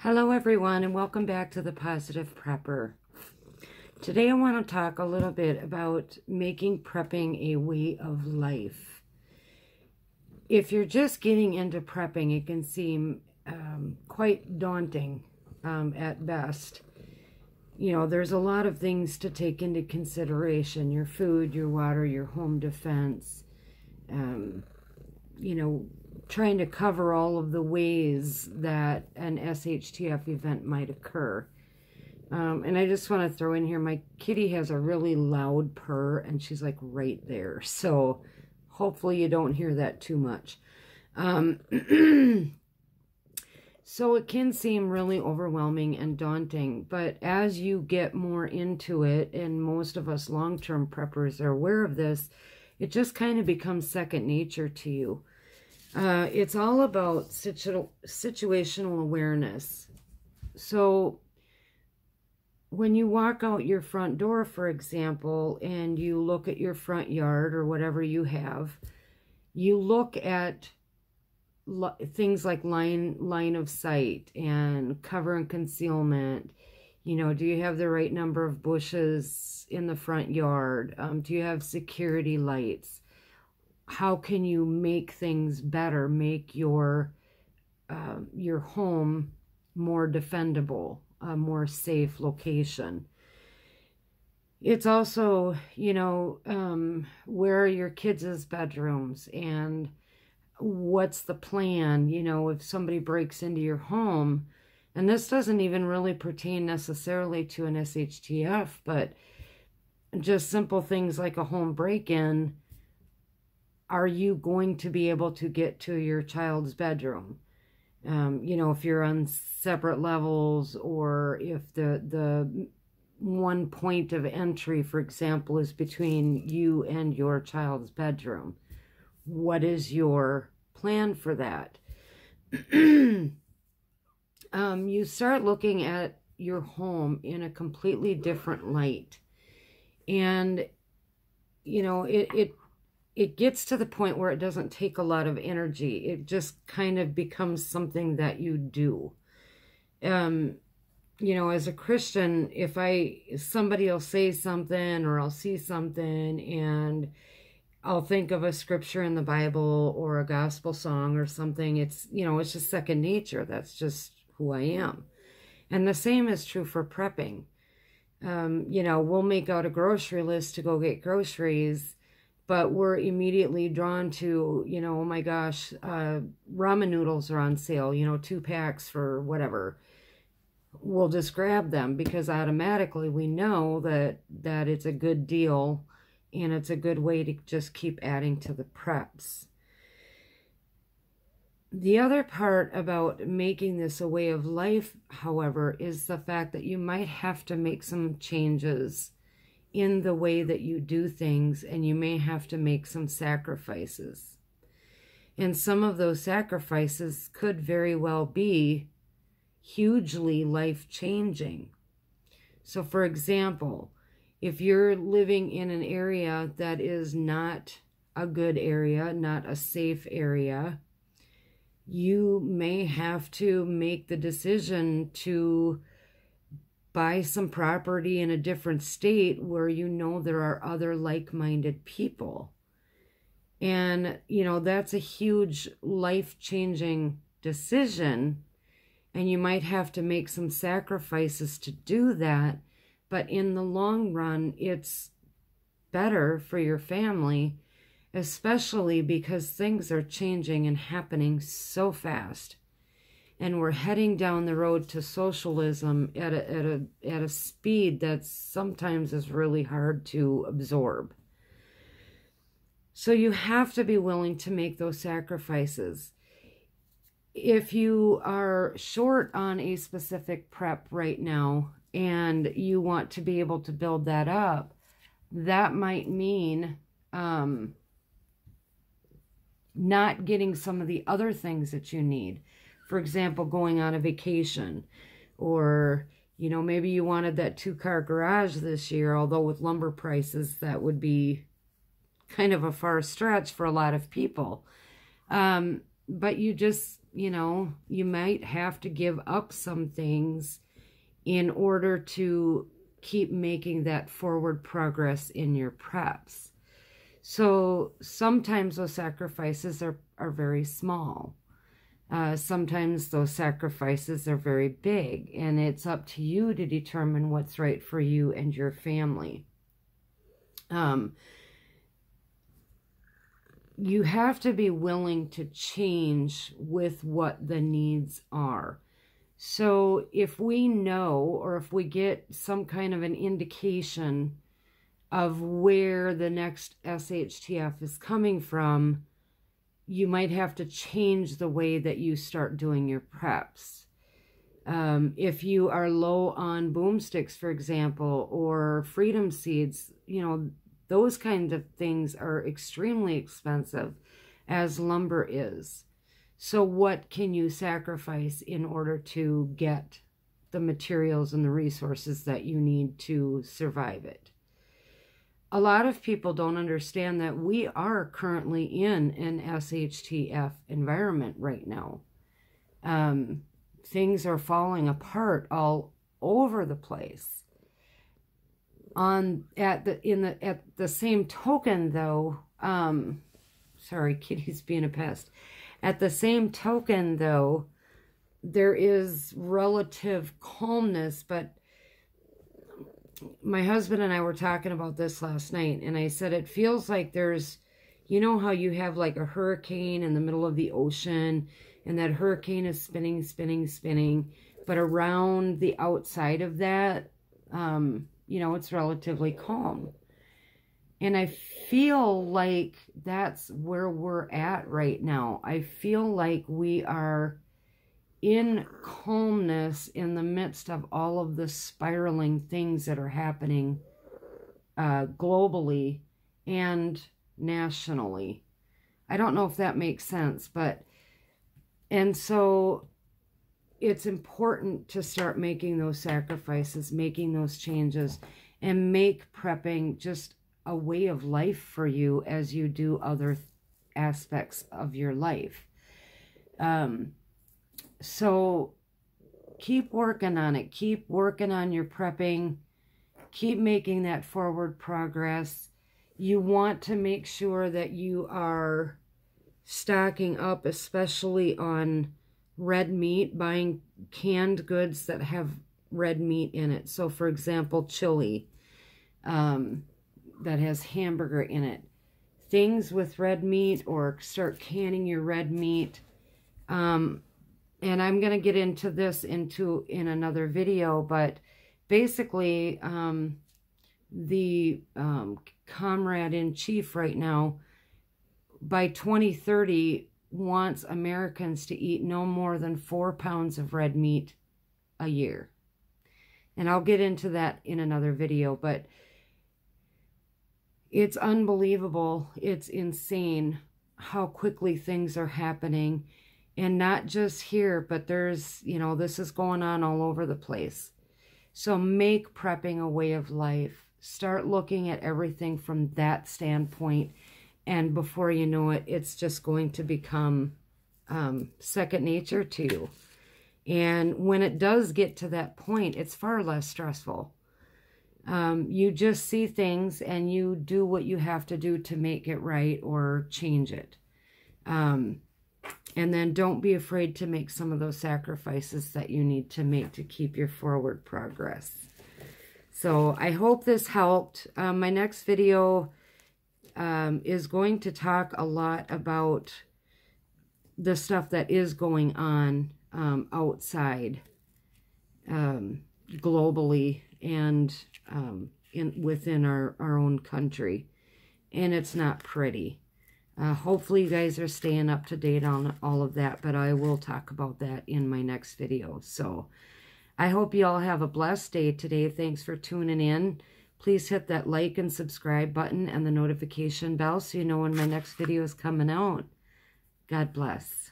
Hello everyone and welcome back to The Positive Prepper. Today I want to talk a little bit about making prepping a way of life. If you're just getting into prepping, it can seem quite daunting at best. You know, there's a lot of things to take into consideration: your food, your water, your home defense, you know, trying to cover all of the ways that an SHTF event might occur. And I just want to throw in here, my kitty has a really loud purr, and she's like right there. So hopefully you don't hear that too much. So it can seem really overwhelming and daunting, but as you get more into it, and most of us long-term preppers are aware of this, it just kind of becomes second nature to you. It's all about situational awareness. So when you walk out your front door, for example, and you look at your front yard or whatever you have, you look at things like line of sight and cover and concealment. You know, do you have the right number of bushes in the front yard? Do you have security lights? How can you make things better, make your home more defendable, a more safe location? It's also, you know, where are your kids' bedrooms and what's the plan, you know, if somebody breaks into your home. And this doesn't even really pertain necessarily to an SHTF, but just simple things like a home break-in. Are you going to be able to get to your child's bedroom? You know, if you're on separate levels, or if the one point of entry, for example, is between you and your child's bedroom. What is your plan for that? You start looking at your home in a completely different light. And, you know, it gets to the point where it doesn't take a lot of energy. It just kind of becomes something that you do. You know, as a Christian, if somebody will say something, or I'll see something, and I'll think of a scripture in the Bible or a gospel song or something, it's, you know, it's just second nature. That's just who I am. And the same is true for prepping. You know, we'll make out a grocery list to go get groceries, but we're immediately drawn to, you know, oh my gosh, ramen noodles are on sale, you know, 2 packs for whatever. We'll just grab them because automatically we know that it's a good deal, and it's a good way to just keep adding to the preps. The other part about making this a way of life, however, is the fact that you might have to make some changes in the way that you do things, and you may have to make some sacrifices. And some of those sacrifices could very well be hugely life-changing. So, for example, if you're living in an area that is not a good area, not a safe area, you may have to make the decision to buy some property in a different state where you know there are other like-minded people. And, you know, that's a huge life-changing decision, and you might have to make some sacrifices to do that. But in the long run, it's better for your family, especially because things are changing and happening so fast. And we're heading down the road to socialism at a speed that sometimes is really hard to absorb. So you have to be willing to make those sacrifices. If you are short on a specific prep right now, and you want to be able to build that up, that might mean not getting some of the other things that you need. For example, going on a vacation, or, you know, maybe you wanted that 2-car garage this year, although with lumber prices, that would be kind of a far stretch for a lot of people. But you just you know, you might have to give up some things in order to keep making that forward progress in your preps. So sometimes those sacrifices are very small. Sometimes those sacrifices are very big, and it's up to you to determine what's right for you and your family. You have to be willing to change with what the needs are. So if we know, or if we get some kind of an indication of where the next SHTF is coming from, you might have to change the way that you start doing your preps. If you are low on boomsticks, for example, or freedom seeds, you know, those kinds of things are extremely expensive, as lumber is. So what can you sacrifice in order to get the materials and the resources that you need to survive it? A lot of people don't understand that we are currently in an SHTF environment right now. Things are falling apart all over the place. At the same token, though, sorry, Kitty's being a pest. At the same token, though, there is relative calmness, but my husband and I were talking about this last night, and I said it feels like there's, you know how you have like a hurricane in the middle of the ocean, and that hurricane is spinning, spinning, spinning, but around the outside of that, you know, it's relatively calm. And I feel like that's where we're at right now. I feel like we are in calmness in the midst of all of the spiraling things that are happening globally and nationally. I don't know if that makes sense, but, and so it's important to start making those sacrifices, making those changes, and make prepping just a way of life for you as you do other aspects of your life. So keep working on it. Keep working on your prepping. Keep making that forward progress. You want to make sure that you are stocking up, especially on red meat, buying canned goods that have red meat in it. So, for example, chili that has hamburger in it. Things with red meat, or start canning your red meat. And I'm going to get into this in another video, but basically the comrade-in-chief right now, by 2030, wants Americans to eat no more than 4 pounds of red meat a year. And I'll get into that in another video, but it's unbelievable. It's insane how quickly things are happening. And not just here, but there's, you know, this is going on all over the place. So make prepping a way of life. Start looking at everything from that standpoint. And before you know it, it's just going to become second nature to you. And when it does get to that point, it's far less stressful. You just see things and you do what you have to do to make it right or change it. And then don't be afraid to make some of those sacrifices that you need to make to keep your forward progress. So I hope this helped. My next video is going to talk a lot about the stuff that is going on outside globally and within our own country. And it's not pretty. Hopefully you guys are staying up to date on all of that, but I will talk about that in my next video. So I hope you all have a blessed day today. Thanks for tuning in. Please hit that like and subscribe button and the notification bell so you know when my next video is coming out. God bless.